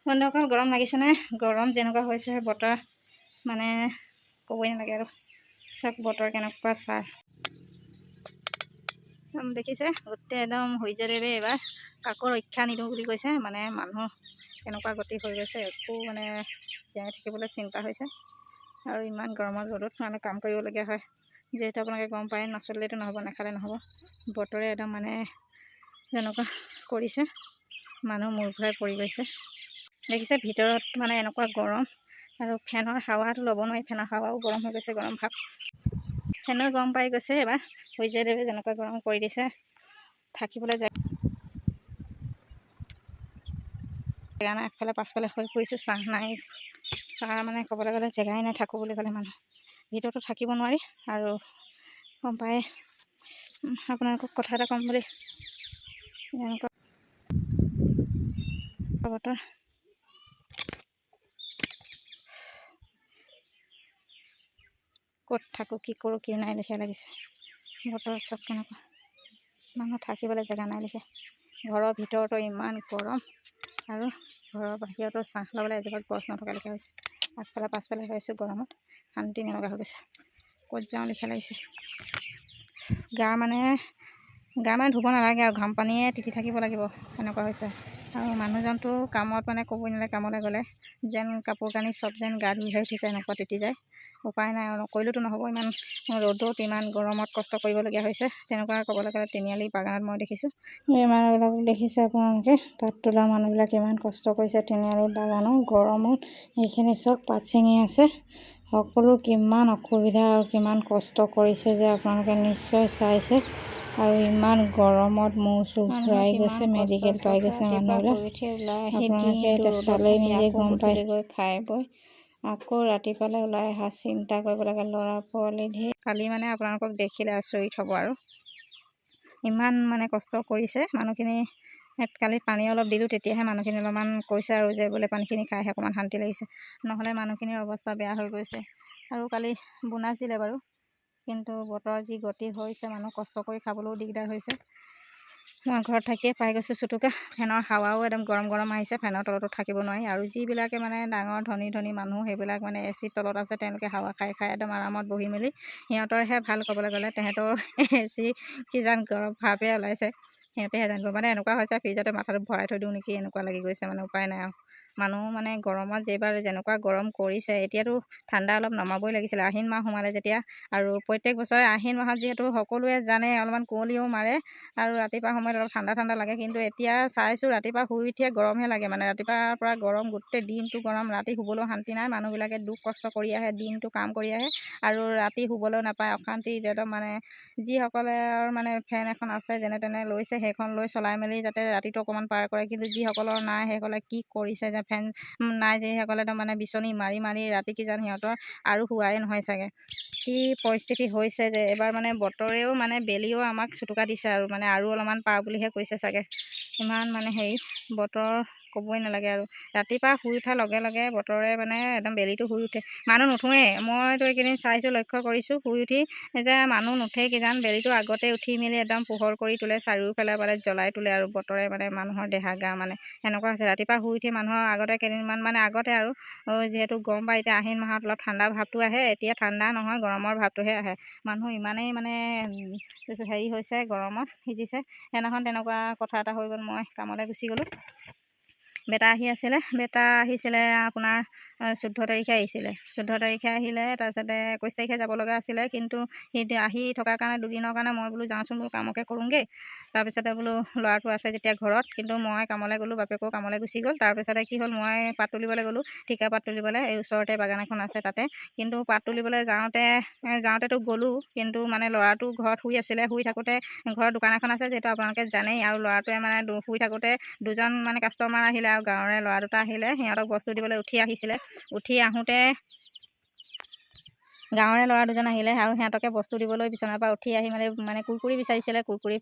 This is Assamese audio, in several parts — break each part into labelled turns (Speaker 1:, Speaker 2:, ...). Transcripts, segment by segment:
Speaker 1: বন্ধুসকল গৰম লাগিছেনে? গৰম যেনেকুৱা হৈছে বতৰ মানে ক'বই নালাগে আৰু। চাওক বতৰ কেনেকুৱা চাই দেখিছে, গোটেই একদম সূৰ্যদেৱে এইবাৰ কাকো ৰক্ষা নিদিওঁ বুলি কৈছে। মানে মানুহ কেনেকুৱা গতি হৈ গৈছে, একো মানে জীয়াই থাকিবলৈ চিন্তা হৈছে। আৰু ইমান গৰমত ৰ'দত মানে কাম কৰিবলগীয়া হয়। যিহেতু আপোনালোকে গম পায়, নচলিলেতো নহ'ব, নাখালে নহ'ব। বতৰে একদম মানে যেনেকুৱা কৰিছে, মানুহ মূৰ ঘূৰাই পৰি গৈছে। দেখিছে ভিতৰত মানে এনেকুৱা গৰম, আৰু ফেনৰ হাৱাটো ল'ব নোৱাৰি। ফেনৰ হাৱাও গৰম হৈ গৈছে, গৰম ভাৱ। ফেনেও গৰম পাই গৈছে। এবাৰ সূৰ্যদেৱে যেনেকুৱা গৰম কৰি দিছে, থাকিবলৈ জেগা নাই। আগফালে পাছফালে হৈ ফুৰিছোঁ, চাহ নাই। চাহ মানে ক'বলৈ গ'লে জেগাই নাই, থাকোঁ বুলি ক'লে মানুহ ভিতৰতো থাকিব নোৱাৰি। আৰু গম পায়, আপোনালোকক কথা এটা ক'ম বুলি এনেকুৱা বতৰ। ক'ত থাকোঁ, কি কৰোঁ, কি নাই লেখীয়া লাগিছে। বতৰ চব কেনেকুৱা, মানুহ থাকিবলৈ জেগা নাই লেখীয়া। ঘৰৰ ভিতৰতো ইমান গৰম, আৰু ঘৰৰ বাহিৰতো ছাঁ ল'বলৈ এজোপা গছ নথকা লেখীয়া হৈছে। আগফালে পাছফালে হৈছোঁ গৰমত, শান্তি নলগা হৈ গৈছে। ক'ত যাওঁ লেখীয়া লাগিছে। গা মানে ধুব নালাগে আৰু ঘাম পানীয়ে তিতি থাকিব লাগিব, এনেকুৱা হৈছে। আৰু মানুহজনটো কামত মানে ক'বই নালাগে, কামলৈ গ'লে যেন কাপোৰ কানি চব যেন গা ধুইহে উঠিছে, এনেকুৱা তিতি যায়। উপায় নাই আৰু, নকৰিলেতো নহ'ব। ইমান ৰ'দত ইমান গৰমত কষ্ট কৰিবলগীয়া হৈছে। তেনেকুৱা ক'বলৈ গ'লে তিনিআলি বাগানত মই দেখিছোঁ। এই মানুহবিলাক দেখিছে আপোনালোকে, পাত তোলা মানুহবিলাক ইমান কষ্ট কৰিছে তিনিআলি বাগানত গৰমত। এইখিনি চব পাত ছিঙি আছে। সকলো কিমান অসুবিধা আৰু কিমান কষ্ট কৰিছে যে আপোনালোকে নিশ্চয় চাইছে। আৰু ইমান গৰমত মূৰ চুৰ ঘূৰাই গৈছে, মেডিকেল পাই গৈছে মানুহবিলাক। আপোনালোকে এতিয়া চালেই নিজে গম পাইছে। খাই বৈ আকৌ ৰাতিপুৱালৈ ওলাই অহা চিন্তা কৰিব লাগে। ল'ৰা পোৱালি ধেৰ। কালি মানে আপোনালোকক দেখিলে আচৰিত হ'ব। আৰু ইমান মানে কষ্ট কৰিছে মানুহখিনি। কালি পানী অলপ দিলোঁ, তেতিয়াহে মানুহখিনি অলপমান কৈছে আৰু যে বোলে পানীখিনি খাইহে অকণমান শান্তি লাগিছে। নহ'লে মানুহখিনিৰ অৱস্থা বেয়া হৈ গৈছে। আৰু কালি বোনাছ দিলে বাৰু, কিন্তু বতৰৰ যি গতি হৈছে, মানুহ কষ্ট কৰি খাবলৈও দিগদাৰ হৈছে। মই ঘৰত থাকিয়ে পাই গৈছোঁ চুটুকা। ফেনৰ হাৱাও একদম গৰম গৰম আহিছে, ফেনৰ তলতো থাকিব নোৱাৰি। আৰু যিবিলাকে মানে ডাঙৰ ধনী মানুহ, সেইবিলাক মানে এ চিৰ তলত আছে, তেওঁলোকে হাৱা খাই খাই একদম আৰামত বহি মেলি, সিহঁতৰহে ভাল ক'বলৈ গ'লে। তেহেঁতৰ এ চি কিজান গৰম ভাপে ওলাইছে, সিহঁতেহে জানিব। মানে এনেকুৱা হৈছে, ফ্ৰিজতে মাথাটো ভৰাই থৈ দিওঁ নেকি, এনেকুৱা লাগি গৈছে। মানে উপায় নাই আৰু। মানুহ মানে গৰমত যেইবাৰ যেনেকুৱা গৰম কৰিছে, এতিয়াতো ঠাণ্ডা অলপ নমাবই লাগিছিলে। আহিন মাহ সোমালে যেতিয়া, আৰু প্ৰত্যেক বছৰে আহিন মাহত যিহেতু সকলোৱে জানে অলপমান কুঁৱলীও মাৰে, আৰু ৰাতিপুৱা সময়ত অলপ ঠাণ্ডা ঠাণ্ডা লাগে। কিন্তু এতিয়া চাইছোঁ, ৰাতিপুৱা শুই উঠিয়ে গৰমহে লাগে। মানে ৰাতিপুৱাৰ পৰা গৰম, গোটেই দিনটো গৰম। ৰাতি শুবলৈও শান্তি নাই। মানুহবিলাকে দুখ কষ্ট কৰি আহে, দিনটো কাম কৰি আহে, আৰু ৰাতি শুবলৈও নাপায়, অশান্তি। একদম মানে যিসকলৰ মানে ফেন এখন আছে, যেনে তেনে লৈছে, সেইখন লৈ চলাই মেলি যাতে ৰাতিটো অকণমান পাৰ কৰে। কিন্তু যিসকলৰ নাই, সেইসকলে কি কৰিছে যে ফেন নাই, যিসকলে একদম মানে বিচনী মাৰি মাৰি ৰাতি কিজান সিহঁতৰ আৰু শুৱাই নহয় চাগে। কি পৰিস্থিতি হৈছে যে এবাৰ মানে বতৰেও মানে বেলিও আমাক চুটুকা দিছে। আৰু মানে আৰু অলপমান পাৰ বুলিহে কৈছে চাগে। ইমান মানে হেৰি বতৰ ক'বই নালাগে। আৰু ৰাতিপুৱা শুই উঠাৰ লগে লগে বতৰে মানে একদম বেলিটো শুই উঠে, মানুহ নুঠোৱেই। মইতো এইকেইদিন চাইছোঁ, লক্ষ্য কৰিছোঁ, শুই উঠি যে মানুহ নুঠেই কিজান। বেলিটো আগতে উঠি মেলি একদম পোহৰ কৰি তোলে, চাৰিওফালে মানে জ্বলাই তোলে। আৰু বতৰে মানে মানুহৰ দেহা গা মানে এনেকুৱা হৈছে। ৰাতিপুৱা শুই উঠি মানুহৰ আগতে কেইদিনমান মানে আগতে আৰু যিহেতু গৰম পায়, এতিয়া আহিন মাহত অলপ ঠাণ্ডা ভাৱটো আহে। এতিয়া ঠাণ্ডা নহয়, গৰমৰ ভাৱটোহে আহে। মানুহ ইমানেই মানে হেৰি হৈছে, গৰমত সিজিছে। সেইদিনাখন তেনেকুৱা কথা এটা হৈ গ'ল। মই কামলৈ গুচি গ'লোঁ, বেটা আহিছিলে আপোনাৰ 14 তাৰিখে আহিছিলে। 14 তাৰিখে আহিলে, তাৰপিছতে 21 তাৰিখে যাব লগা আছিলে। কিন্তু সি আহি থকাৰ কাৰণে দুদিনৰ কাৰণে মই বোলো যাওঁচোন, বোলো কামকে কৰোঁগৈ। তাৰপিছতে বোলো ল'ৰাটো আছে যেতিয়া ঘৰত, কিন্তু মই কামলৈ গ'লোঁ, বাপেকেও কামলৈ গুচি গ'ল। তাৰপিছতে কি হ'ল, মই পাত তুলিবলৈ গ'লোঁ, ঠিকা পাত তুলিবলৈ। এই ওচৰতে বাগান এখন আছে তাতে। কিন্তু পাত তুলিবলৈ যাওঁতেতো গ'লোঁ, কিন্তু মানে ল'ৰাটো ঘৰত শুই আছিলে। শুই থাকোঁতে ঘৰৰ দোকান এখন আছে, যিহেতু আপোনালোকে জানেই। আৰু ল'ৰাটোৱে মানে শুই থাকোঁতে দুজন মানে কাষ্টমাৰ আহিলে, আৰু গাঁৱৰে ল'ৰা দুটা আহিলে। সিহঁতক বস্তু দিবলৈ উঠি আহিছিলে। উঠি আহোঁতে গাঁৱৰে ল'ৰা দুজন আহিলে আৰু সিহঁতকে বস্তু দিবলৈ বিচনাৰ পৰা উঠি আহি মানে কুৰকুৰি বিচাৰিছিলে, কুৰকুৰি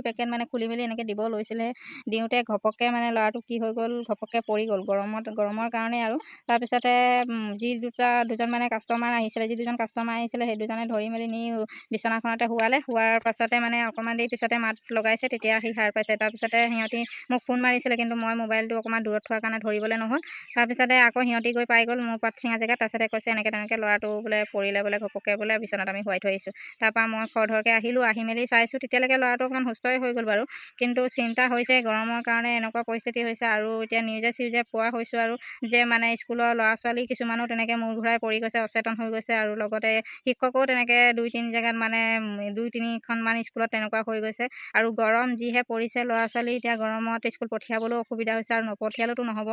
Speaker 1: পেকেট মানে খুলি মেলি এনেকৈ দিব লৈছিলে। দিওঁতে ঘপককৈ মানে ল'ৰাটো কি হৈ গ'ল, ঘপককৈ পৰি গ'ল গৰমৰ কাৰণে। আৰু তাৰপিছতে দুজন মানে কাষ্টমাৰ আহিছিলে, দুজন কাষ্টমাৰ আহিছিলে সেই দুজনে ধৰি মেলি নি বিচনাখনতে শোৱাৰ পাছতে মানে অকণমান দেৰি পিছতে মাত লগাইছে, তেতিয়া সি সাৰ পাইছে। তাৰপিছতে সিহঁতি মোক ফোন মাৰিছিলে, কিন্তু মই মোবাইলটো অকণমান দূৰত থোৱাৰ কাৰণে ধৰিবলৈ নহ'ল। তাৰপিছতে আকৌ সিহঁতি গৈ পাই গ'ল মোৰ পাত চিঙা জেগাত। তাৰপিছতে কৈছে এনেকৈ তেনেকৈ ল'ৰাটো বোলে পৰিলে বোলে, ঘপককৈ বোলে বিচনাত আমি শুৱাই থৈ আহিছোঁ। তাৰপৰা মই খৰধৰকৈ আহিলোঁ, আহি মেলি চাইছোঁ, তেতিয়ালৈকে ল'ৰাটো অকণমান সুস্থই হৈ গ'ল বাৰু। কিন্তু চিন্তা হৈছে, গৰমৰ কাৰণে এনেকুৱা পৰিস্থিতি হৈছে। আৰু এতিয়া নিউজে পোৱা হৈছোঁ আৰু যে মানে স্কুলৰ ল'ৰা ছোৱালী কিছুমানো তেনেকৈ মূৰ ঘূৰাই পৰি গৈছে, অচেতন হৈ গৈছে। আৰু লগতে শিক্ষকও তেনেকৈ 2-3 জেগাত মানে 2-3খনমান স্কুলত তেনেকুৱা হৈ গৈছে। আৰু গৰম যিহে পৰিছে, ল'ৰা ছোৱালী এতিয়া গৰমত স্কুল পঠিয়াবলৈও অসুবিধা হৈছে। আৰু নপঠিয়ালেতো নহ'ব,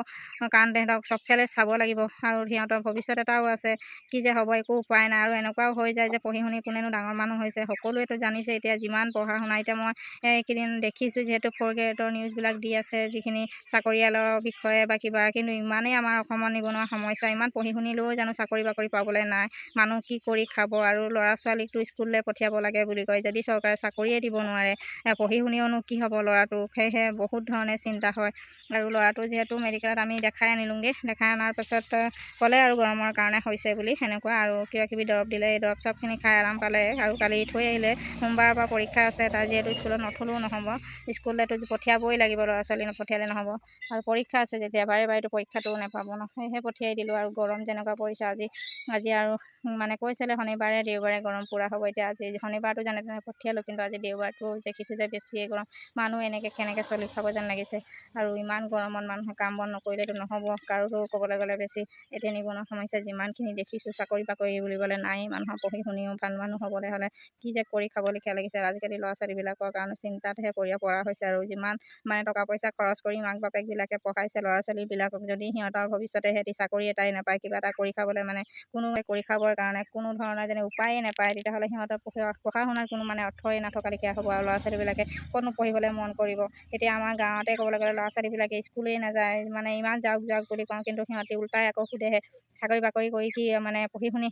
Speaker 1: কাৰণ তেহেঁতক চবফালে চাব লাগিব আৰু সিহঁতৰ ভৱিষ্যত এটাও আছে। কি যে হ'ব একো উপায় নাই। আৰু এনেকুৱাও হৈ যায় যে পঢ়ি শুনি কোনেনো ডাঙৰ মানুহ হৈছে, সকলোৱেতো জানিছে এতিয়া যিমান পঢ়া শুনা। এতিয়া মই এইকেইদিন দেখিছোঁ যিহেতু 4th গ্ৰেডৰ নিউজবিলাক দি আছে, যিখিনি চাকৰিয়ালৰ বিষয়ে বা কিবা। কিন্তু ইমানেই আমাৰ অসমত নিবনুৱা সমস্যা, ইমান পঢ়ি শুনিলেও জানো চাকৰি বাকৰি পাবলৈ নাই। মানুহ কি কৰি খাব? আৰু ল'ৰা ছোৱালীকতো স্কুললৈ পঠিয়াব লাগে বুলি কয়, যদি চৰকাৰে চাকৰিয়ে দিব নোৱাৰে, পঢ়ি শুনিওনো কি হ'ব ল'ৰাটো? সেয়েহে বহুত ধৰণে চিন্তা হয়। আৰু ল'ৰাটো যিহেতু মেডিকেলত আমি দেখাই আনিলোঁগৈ, দেখাই অনাৰ পাছত ক'লে আৰু গৰমৰ কাৰণে হৈছে বুলি সেনেকুৱা। আৰু কিবাকিবি দৰৱ দিলে, এই দৰৱ চৰবখিনি খাই আৰাম পালে। আৰু কালি থৈ আহিলে, সোমবাৰৰ পৰা পৰীক্ষা আছে তাৰ, যিহেতু স্কুলত নথলেও নহ'ব, স্কুললৈতো পঠিয়াবই লাগিব, ল'ৰা ছোৱালী নপঠিয়ালে নহ'ব। আৰু পৰীক্ষা আছে যেতিয়া বাৰে পৰীক্ষাটোও নাপাব ন, সেয়েহে পঠিয়াই দিলোঁ। আৰু গৰম যেনেকুৱা পৰিছে আজি আৰু মানে কৈছিলে শনিবাৰে দেওবাৰে গৰম পূৰা হ'ব। এতিয়া আজি শনিবাৰটো যেনে তেনে পঠিয়ালোঁ, কিন্তু আজি দেওবাৰটো দেখিছোঁ যে বেছিয়ে গৰম। মানুহ এনেকৈ কেনেকৈ চলি খাব যেন লাগিছে। আৰু ইমান গৰমত মানুহে কাম বন নকৰিলেতো নহ'ব। কাৰোতো ক'বলৈ গ'লে বেছি এতিয়া নিবনুৱা সমস্যা যিমানখিনি দেখিছোঁ, চাকৰি বাকৰি বুলিবলৈ নাই। মানুহৰ পঢ়ি শুনিও ভাল মানুহ হ'বলৈ হ'লে কি যে কৰি খাবলগীয়া লাগিছে। আজিকালি ল'ৰা ছোৱালীবিলাকৰ কাৰণে চিন্তাতহে পৰা হৈছে। আৰু যিমান মানে টকা পইচা খৰচ কৰি মাক বাপেকবিলাকে পঢ়াইছে ল'ৰা ছোৱালীবিলাকক, যদি সিহঁতৰ ভৱিষ্যতে সিহঁতি চাকৰি এটাই নাপায়, কিবা এটা কৰি খাবলৈ মানে কৰি খাবৰ কাৰণে কোনো ধৰণৰ যেনে উপায়েই নাপায়, তেতিয়াহ'লে সিহঁতৰ পঢ়া শুনাৰ কোনো মানে অৰ্থই নথকালেখীয়া হ'ব। আৰু ল'ৰা ছোৱালীবিলাকে ক'তনো পঢ়িবলৈ মন কৰিব? এতিয়া আমাৰ গাঁৱতে ক'বলৈ গ'লে ল'ৰা ছোৱালীবিলাকে স্কুলেই নাযায়, মানে ইমান যাওক বুলি কওঁ, কিন্তু সিহঁতি উল্টাই আকৌ সোধেহে চাকৰি বাকৰি কৰি কি মানে পঢ়ি শুনি।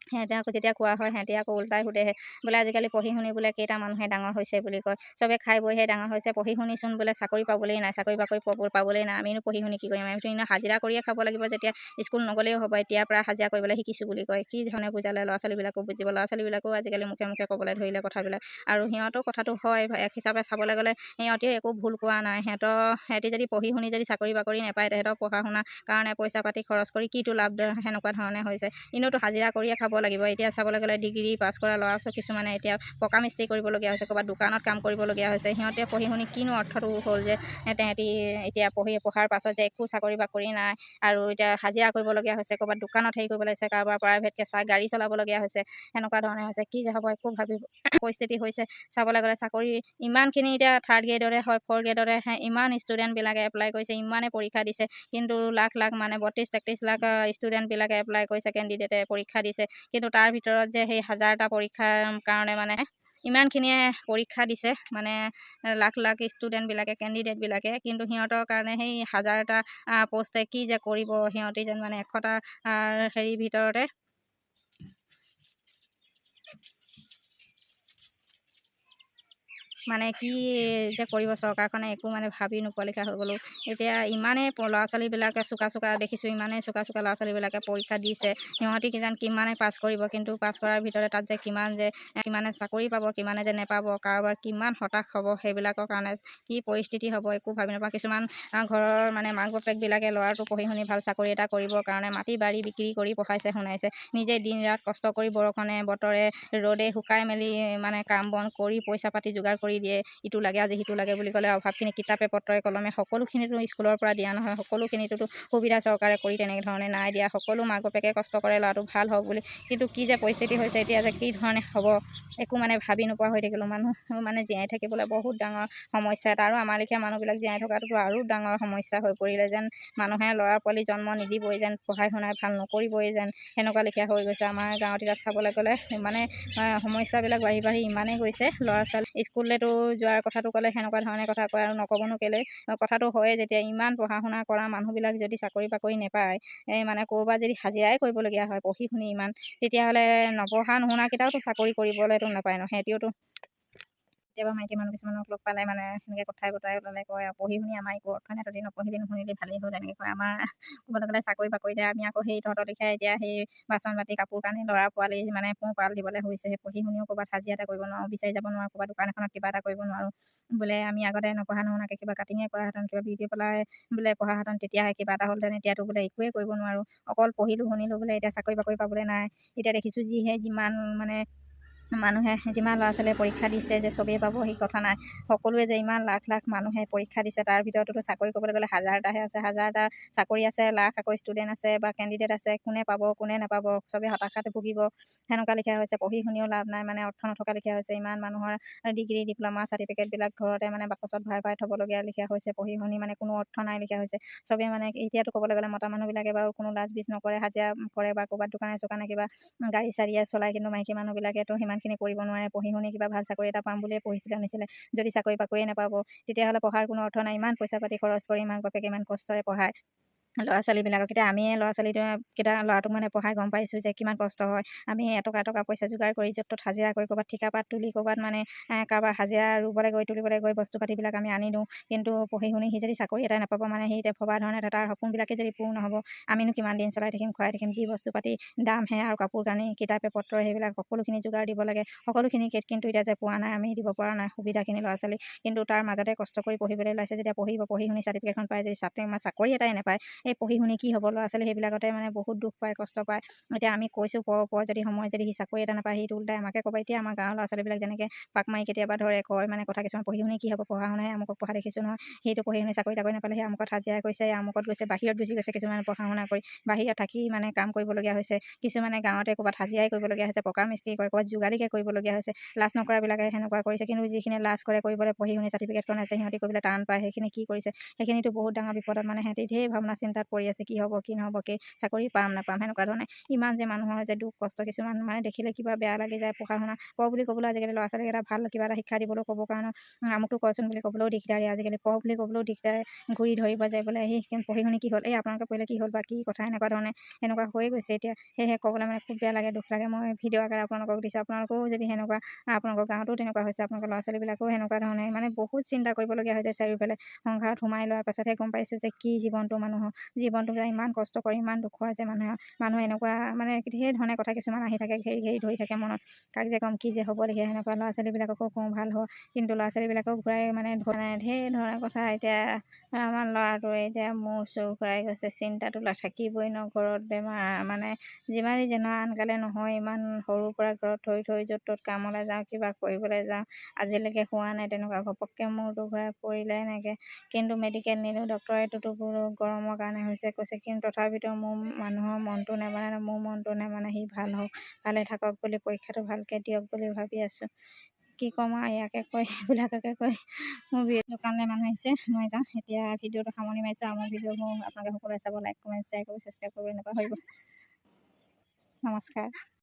Speaker 1: সিহঁতে আকৌ যেতিয়া কোৱা হয়, সিহঁতে আকৌ উল্টাই সোধেহে বোলে আজিকালি পঢ়ি শুনি বোলে কেইটা মানুহে ডাঙৰ হৈছে বুলি কয়। চবে খাই বৈহে ডাঙৰ হৈছে, পঢ়ি শুনিচোন বোলে চাকৰি পাবলেই নাই, চাকৰি বাকৰি পাবলেই নাই। আমিনো পঢ়ি শুনি কি কৰিম? আমিতো ইনে হাজিৰা কৰিয়ে খাব লাগিব, যেতিয়া স্কুল নগ'লেও হ'ব। এতিয়াৰ পৰা হাজিৰা কৰিবলৈ শিকিছোঁ বুলি কয়। কি ধৰণে বুজালে ল'ৰা ছোৱালীবিলাকো বুজিব? ল'ৰা ছোৱালীবিলাকো আজিকালি মুখে ক'বলৈ ধৰিলে কথাবিলাক। আৰু সিহঁতৰ কথাটো হয়, এক হিচাপে চাবলৈ গ'লে সিহঁতেও একো ভুল কোৱা নাই। সিহঁতি যদি পঢ়ি শুনি যদি চাকৰি বাকৰি নাপায়, তেহেঁতৰ পঢ়া শুনাৰ কাৰণে পইচা পাতি খৰচ কৰি কিটো লাভ সেনেকুৱা ধৰণে হৈছে। এনেওতো হাজিৰা কৰিয়ে খাব লাগিব। এতিয়া চাবলৈ গ'লে ডিগ্ৰী পাছ কৰা ল'ৰা ছোৱালী কিছুমানে এতিয়া পকা মিস্ত্ৰী কৰিবলগীয়া হৈছে, ক'ৰবাত দোকানত কাম কৰিবলগীয়া হৈছে। সিহঁতে পঢ়ি শুনি কিনো অৰ্থটো হ'ল যে তেহেঁতি এতিয়া পঢ়াৰ পাছত যে একো চাকৰি বাকৰি নাই, আৰু এতিয়া হাজিৰা কৰিবলগীয়া হৈছে, ক'ৰবাত দোকানত হেৰি কৰিব লাগিছে, কাৰোবাৰ প্ৰাইভেটকৈ গাড়ী চলাবলগীয়া হৈছে, সেনেকুৱা ধৰণে হৈছে। কি যে হ'ব একো পৰিস্থিতি হৈছে। চাবলৈ গ'লে চাকৰি ইমানখিনি এতিয়া 3rd গ্ৰেডৰে হয়, 4th গ্ৰেডৰে ইমান ষ্টুডেণ্টবিলাকে এপ্লাই কৰিছে, ইমানে পৰীক্ষা দিছে, কিন্তু লাখ মানে 32-33 লাখ ষ্টুডেণ্টবিলাকে এপ্লাই কৰিছে, কেণ্ডিডেটে পৰীক্ষা দিছে। কিন্তু তাৰ ভিতৰত যে সেই 1000টা পৰীক্ষাৰ কাৰণে মানে ইমানখিনিয়ে পৰীক্ষা দিছে, মানে লাখ ষ্টুডেণ্টবিলাকে কেণ্ডিডেটবিলাকে, কিন্তু সিহঁতৰ কাৰণে সেই 1000টা পষ্টে কি যে কৰিব সিহঁতি যেন মানে 100টা হেৰিৰ ভিতৰতে মানে কি যে কৰিব চৰকাৰখনে একো মানে ভাবি নোপোৱালিখা হৈ গ'লোঁ। এতিয়া ইমানেই ল'ৰা ছোৱালীবিলাকে চোকা দেখিছোঁ, ইমানেই চোকা ল'ৰা ছোৱালীবিলাকে পৰীক্ষা দিছে। সিহঁতি কিমানে পাছ কৰিব, কিন্তু পাছ কৰাৰ ভিতৰতে তাত যে কিমানে চাকৰি পাব, কিমানে যে নেপাব, কাৰোবাৰ কিমান হতাশ হ'ব, সেইবিলাকৰ কাৰণে কি পৰিস্থিতি হ'ব একো ভাবি নাপাওঁ। কিছুমান ঘৰৰ মানে মাক বাপেকবিলাকে ল'ৰাটো পঢ়ি শুনি ভাল চাকৰি এটা কৰিবৰ কাৰণে মাটি বাৰী বিক্ৰী কৰি পঢ়াইছে শুনাইছে, নিজে দিন ৰাত কষ্ট কৰি বৰষুণে বতৰে ৰ'দে শুকাই মেলি মানে কাম বন কৰি পইচা পাতি যোগাৰ কৰি দিয়ে। ইটো লাগে আজি সিটো লাগে বুলি ক'লে অভাৱখিনি কিতাপে পত্ৰই কলমে সকলোখিনিতো স্কুলৰ পৰা দিয়া নহয়, সকলোখিনিতো সুবিধা চৰকাৰে কৰি তেনেধৰণে নাই দিয়া। সকলো মাক বাপেকে কষ্ট কৰে ল'ৰাটো ভাল হওক বুলি, কিন্তু কি যে পৰিস্থিতি হৈছে এতিয়া যে কি ধৰণে হ'ব একো মানে ভাবি নোপোৱা হৈ থাকিলোঁ। মানুহ মানে জীয়াই থাকিবলৈ বহুত ডাঙৰ সমস্যা এটা, আৰু আমাৰ লেখীয়া মানুহবিলাক জীয়াই থকাটোতো আৰু ডাঙৰ সমস্যা হৈ পৰিলে। যেন মানুহে ল'ৰা পোৱালি জন্ম নিদিবই, যেন পঢ়াই শুনাই ভাল নকৰিবই যেন, সেনেকুৱা লেখীয়া হৈ গৈছে আমাৰ গাঁৱত। এতিয়া চাবলৈ গ'লে মানে সমস্যাবিলাক বাঢ়ি ইমানেই গৈছে, ল'ৰা ছোৱালী স্কুললৈতো কথাটো যোৱাৰ কথাটো ক'লে সেনেকুৱা ধৰণে কথা কয় আৰু নক'বনো কেলৈ। কথাটো হয়ে যেতিয়া ইমান পঢ়া শুনা কৰা মানুহবিলাক যদি চাকৰি বাকৰি নেপায়, মানে ক'ৰবাত যদি হাজিৰাই কৰিবলগীয়া হয় পঢ়ি শুনি ইমান, তেতিয়াহ'লে নপঢ়া নুশুনাকেইটাওতো চাকৰি কৰিবলৈতো নাপায় ন। সিহঁতিওতো কেতিয়াবা মাইকী মানুহ কিছুমানক লগ পালে মানে সেনেকৈ কথাই বতৰাই ওলালে কয় আৰু পঢ়ি শুনি আমাৰ একো অৰ্থ নাই, তহঁতি নপঢ়িবি নুশুনিলি ভালেই হ'ল এনেকৈ কয়। আমাৰ ক'বলৈ গ'লে চাকৰি বাকৰি দিয়ে, আমি আকৌ সেই তহঁতৰ লিখাই এতিয়া সেই বাচন বাতি কাপোৰ কানি ল'ৰা পোৱালি মানে পোহপাল দিবলৈ হৈছে। সেই পঢ়ি শুনিও ক'ৰবাত হাজিৰা এটা কৰিব নোৱাৰোঁ, বিচাৰি যাব নোৱাৰোঁ, ক'ৰবাত দোকান এখনত কিবা এটা কৰিব নোৱাৰোঁ। বোলে আমি আগতে নপঢ়া নুশুনাকৈ কিবা কাটিঙে কৰাহেঁতেন, কিবা বিউটি পাৰ্লাৰে বোলে পঢ়াহেঁতেন, তেতিয়াহে কিবা এটা হ'লহেঁতেন। এতিয়াতো বোলে একোৱে কৰিব নোৱাৰোঁ, অকল পঢ়িলোঁ শুনিলোঁ বোলে এতিয়া চাকৰি বাকৰি পাবলৈ নাই। এতিয়া দেখিছোঁ যিমান মানে মানুহে যিমান ল'ৰা ছোৱালীয়ে পৰীক্ষা দিছে যে চবেই পাব সেই কথা নাই। সকলোৱে যে ইমান লাখ লাখ মানুহে পৰীক্ষা দিছে, তাৰ ভিতৰতো চাকৰি ক'বলৈ গ'লে হাজাৰটাহে আছে। হাজাৰটা চাকৰি আছে, লাখ আকৌ ষ্টুডেণ্ট আছে বা কেণ্ডিডেট আছে, কোনে পাব কোনে নাপাব চবেই হতাশাত ভুগিব। সেনেকুৱা লিখা হৈছে। পঢ়ি শুনিও লাভ নাই, মানে অৰ্থ নথকা লিখা হৈছে। ইমান মানুহৰ ডিগ্ৰী ডিপ্ল'মা চাৰ্টিফিকেটবিলাক ঘৰতে মানে বাকচত ভৰাই ভৰাই থ'বলগীয়া লিখা হৈছে। পঢ়ি শুনি মানে কোনো অৰ্থ নাই লিখা হৈছে। চবেই মানে এতিয়াতো ক'বলৈ গ'লে মতা মানুহবিলাকে বাৰু কোনো লাজ বিজ নকৰে, হাজিৰা কৰে বা ক'ৰবাত দোকানে চোকানে কিবা গাড়ী চাৰিয়ে চলায়, কিন্তু মাইকী মানুহবিলাকেতো সিমানখিনি কৰিব নোৱাৰে। পঢ়ি শুনি কিবা ভাল চাকৰি এটা পাম বুলিয়ে পঢ়িছিলে নিছিলে, যদি চাকৰি বাকৰিয়ে নাপাব তেতিয়াহ'লে পঢ়াৰ কোনো অৰ্থ নাই। ইমান পইচা পাতি খৰচ কৰি মাক বাপেকে ইমান কষ্টৰে পঢ়ায় ল'ৰা ছোৱালীবিলাকক। এতিয়া আমিয়ে ল'ৰা ছোৱালীকেইটা ল'ৰাটোক মানে পঢ়াই গম পাইছোঁ যে কিমান কষ্ট হয়। আমি এটকা এটকা পইচা যোগাৰ কৰি য'ত ত'ত হাজিৰা কৰি ক'ৰবাত ঠিকাপাত তুলি ক'ৰবাত মানে কাৰোবাৰ হাজিৰা ৰুবলৈ গৈ তুলিবলৈ গৈ বস্তু পাতিবিলাক আমি আনি দিওঁ। কিন্তু পঢ়ি শুনি সি যদি চাকৰি এটাই নাপাব, মানে সি এতিয়া ভবা ধৰণে তাৰ সপোনবিলাকে যদি পূৰ নহ'ব, আমিনো কিমান দিন চলাই থাকিম খুৱাই থাকিম। যি বস্তু পাতি দামহে আৰু কাপোৰ কানি কিতাপে পত্ৰ সেইবিলাক সকলোখিনি যোগাৰ দিব লাগে। সকলোখিনি কিন্তু এতিয়া যে পোৱা নাই, আমি দিব পৰা নাই সুবিধাখিনি ল'ৰা ছোৱালী। কিন্তু তাৰ মাজতে কষ্ট কৰি পঢ়িবলৈ ওলাইছে যেতিয়া পঢ়ি শুনি চাৰ্টিফিকেটখন পাই যদি চাকৰি এটাই নাপায়, এই পঢ়ি শুনি কি হ'ব ল'ৰা ছোৱালী। সেইবিলাকতে মানে বহুত দুখ পায়, কষ্ট পায়। এতিয়া আমি কৈছোঁ যদি সময় যদি সি চাকৰি এটা নাপায়, সেইটো ওলটাই আমাকে ক'ব। এতিয়া আমাৰ গাঁৱৰ ল'ৰা ছোৱালীবিলাক যেনেকৈ পাক মাৰি কেতিয়াবা ধৰে কয় মানে কথা কিছুমান, পঢ়ি শুনি কি হ'ব, পঢ়া শুনাই আমুকক পঢ়া দেখিছোঁ নহয়, সেইটো পঢ়ি শুনি চাকৰি তাকৰি নাপালে সেই আমুকত হাজিৰা কৰিছে, আমুকত গৈছে, বাহিৰত গুচি গৈছে। কিছুমানে পঢ়া শুনা কৰি বাহিৰত থাকি মানে কাম কৰিবলগীয়া হৈছে। কিছুমানে গাঁৱতে ক'ৰবাত হাজিৰাই কৰিবলগীয়া হৈছে, পকা মিস্ত্ৰী কৰে, ক'ৰবাত যোগালীকে কৰিবলগীয়া হৈছে। লাজ নকৰাবিলাকে সেনেকুৱা কৰিছে। কিন্তু যিখিনি লাজ কৰে কৰিবলৈ পঢ়ি শুনি চাৰ্টিফিকেটখন আছে, সিহঁতি কৰিবলৈ টান পায়। সেইখিনি কি কৰিছে, সেইখিনিতো বহুত ডাঙৰ বিপদত মানে সিহঁতি ঢেৰ ভাৱনা চিন্তাত পৰি আছে, কি হ'ব কি নহ'ব, কি চাকৰি পাম নাপাম সেনেকুৱা ধৰণে। ইমান যে মানুহৰ যে দুখ কষ্ট কিছুমান মানে দেখিলে কিবা বেয়া লাগি যায়। পঢ়া শুনা পঢ় বুলি ক'বলৈ আজিকালি ল'ৰা ছোৱালীক এটা ভাল কিবা এটা শিক্ষা দিবলৈও ক'ব কাৰণে আমুকটো কৰচোন বুলি ক'বলৈও দিগদাৰী। আজিকালি পঢ় বুলি ক'বলৈও দিগদাৰ। ঘূৰি ধৰিব যায় বোলে সি পঢ়ি শুনি কি হ'ল, এই আপোনালোকে পঢ়িলে কি হ'ল বা কি কথা, এনেকুৱা ধৰণে সেনেকুৱা হৈ গৈছে এতিয়া। সেয়েহে ক'বলৈ মানে খুব বেয়া লাগে, দুখ লাগে। মই ভিডিঅ' আকাৰে আপোনালোকক দিছোঁ। আপোনালোকেও যদি সেনেকুৱা আপোনালোকৰ গাঁৱতো তেনেকুৱা হৈছে, আপোনালোকৰ ল'ৰা ছোৱালীবিলাকেও সেনেকুৱা ধৰণে মানে বহুত চিন্তা কৰিবলগীয়া হৈছে। চাৰিওফালে সংসাৰত সোমাই লোৱাৰ পাছতহে গম পাইছোঁ যে কি জীৱনটো মানুহৰ। জীৱনটো যে ইমান কষ্ট কৰি ইমান দুখৰ যে মানুহে এনেকুৱা মানে সেই ধৰণে কথা কিছুমান আহি থাকে, ঘেৰি ধৰি থাকে মনত। কাক যে ক'ম কি যে হ'ব দেখি সেনেকুৱা ল'ৰা ছোৱালীবিলাককো কওঁ ভাল হয়, কিন্তু ল'ৰা ছোৱালীবিলাকক ঘূৰাই মানে ঢেৰ ধৰণৰ কথা। এতিয়া আমাৰ ল'ৰাটোৱে এতিয়া মূৰ চুৰ ঘূৰাই গৈছে, চিন্তাটো থাকিবই ন। ঘৰত বেমাৰ মানে যিমানেই আনকালে নহয়, ইমান সৰুৰ পৰা ঘৰত থৈ য'ত ত'ত কামলৈ যাওঁ, কিবা কৰিবলৈ যাওঁ, আজিলৈকে হোৱা নাই তেনেকুৱা। ঘপককৈ মূৰটো ঘূৰাই পৰিলে এনেকৈ। কিন্তু মেডিকেল নিলোঁ, ডক্তৰেটোতো গৰমৰ কাৰণে হৈছে কৈছে, কিন্তু তথাপিতো মোৰ মানুহৰ মনটো নেমানে, মোৰ মনটো নেমানে। সি ভাল হওক, ভালে থাকক বুলি, পৰীক্ষাটো ভালকৈ দিয়ক বুলি ভাবি আছোঁ। কি ক'ম আৰু ইয়াকে কৈ এইবিলাককে কৈ মোৰ দোকানলৈ মানুহ আহিছে, মই যাওঁ এতিয়া। ভিডিঅ'টো সামৰণি মাৰিছোঁ। আৰু মোৰ ভিডিঅ'বোৰ আপোনালোকে সকলোৱে চাব, লাইক কমেণ্ট শ্বেয়াৰ কৰিব, ছাবস্ক্ৰাইব কৰিব নাপাহৰিব। নমস্কাৰ।